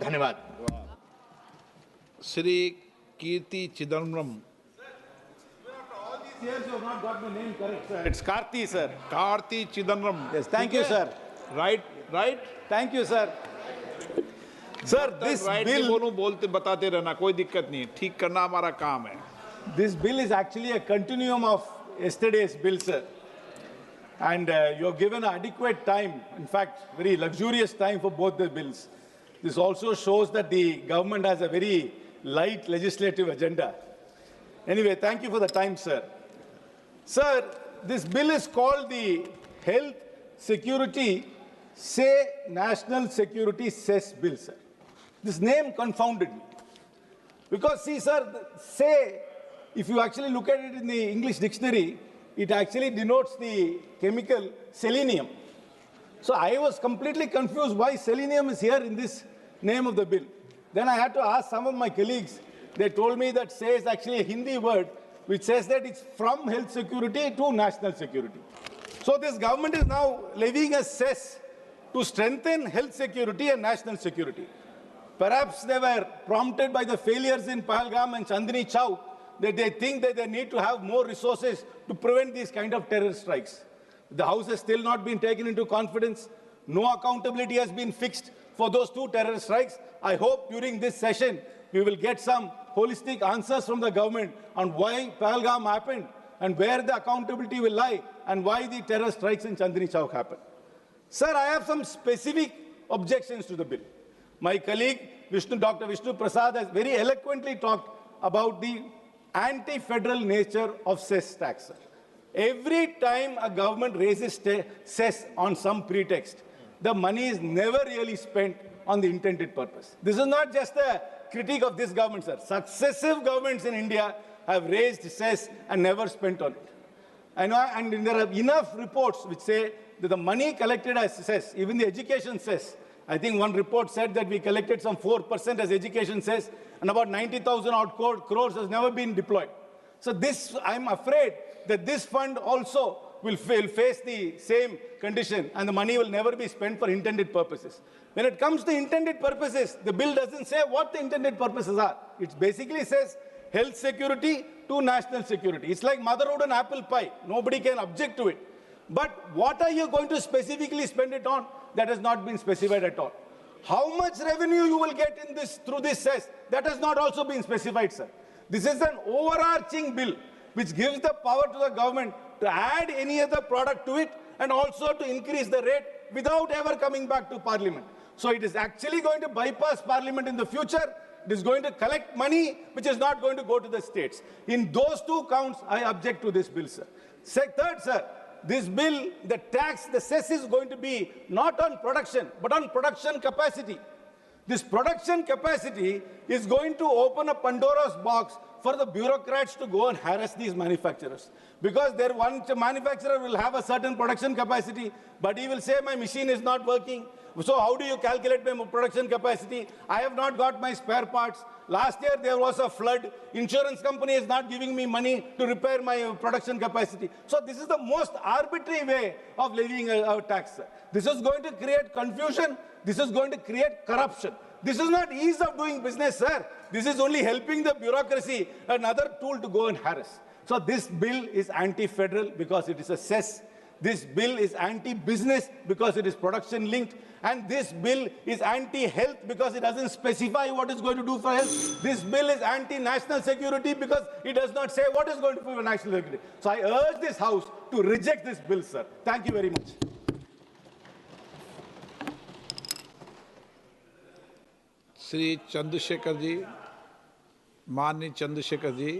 धन्यवाद। Shri Kirti Chidambaram. Yes, you have not got the name correct, sir. It's Karti, sir. Karti Chidambaram. Yes, thank you, sir. Right, right. Thank you, sir. Sir, this bill, बोलूं बोलते बताते रहना, कोई दिक्कत नहीं, ठीक करना हमारा काम है. this bill is actually a continuum of yesterday's bill, sir. And you have given adequate time, in fact, very luxurious time for both the bills. This also shows that the government has a very light legislative agenda. Anyway, thank you for the time, sir. Sir, this bill is called the Health Security National Security Cess Bill, sir. This name confounded me. Because, see, sir, say, if you actually look at it in the English dictionary, it actually denotes the chemical selenium. So I was completely confused why selenium is here in this name of the bill. Then I had to ask some of my colleagues. They told me that say is actually a Hindi word which says that it's from health security to national security. So this government is now levying a cess to strengthen health security and national security. Perhaps they were prompted by the failures in Pahalgam and Chandni Chowk that they think that they need to have more resources to prevent these kind of terror strikes. The House has still not been taken into confidence. No accountability has been fixed for those two terror strikes. I hope during this session we will get some holistic answers from the government on why Pahalgam happened and where the accountability will lie and why the terror strikes in Chandni Chowk happened. Sir, I have some specific objections to the bill. My colleague, Dr. Vishnu Prasad, has very eloquently talked about the anti-federal nature of cess tax, sir. Every time a government raises cess on some pretext, the money is never really spent on the intended purpose. This is not just a critique of this government, sir. Successive governments in India have raised cess and never spent on it. And there are enough reports which say that the money collected as cess, even the education cess, I think one report said that we collected some 4% as education cess, and about 90,000 odd crores has never been deployed. So this, I'm afraid that this fund also will face the same condition, and the money will never be spent for intended purposes. When it comes to intended purposes, the bill doesn't say what the intended purposes are. It basically says health security to national security. It's like motherhood and apple pie. Nobody can object to it. But what are you going to specifically spend it on? That has not been specified at all. How much revenue you will get in this through this cess? That has not also been specified, sir. This is an overarching bill which gives the power to the government to add any other product to it and also to increase the rate without ever coming back to Parliament. So it is actually going to bypass Parliament in the future. It is going to collect money which is not going to go to the states. In those two counts, I object to this bill, sir. Third, sir, this bill, the tax, the cess is going to be not on production, but on production capacity. This production capacity is going to open a Pandora's box for the bureaucrats to go and harass these manufacturers. Because one manufacturer will have a certain production capacity, but he will say, my machine is not working. So how do you calculate my production capacity? I have not got my spare parts. Last year there was a flood. Insurance company is not giving me money to repair my production capacity. So this is the most arbitrary way of levying a tax. This is going to create confusion. This is going to create corruption. This is not ease of doing business, sir. This is only helping the bureaucracy, another tool to go and harass. So this bill is anti-federal because it is a cess. This bill is anti-business because it is production-linked. And this bill is anti-health because it doesn't specify what it's going to do for health. This bill is anti-national security because it does not say what is going to do for national security. So I urge this House to reject this bill, sir. Thank you very much. Shri Chandrashekhar ji, माननीय चंद्रशेखर जी।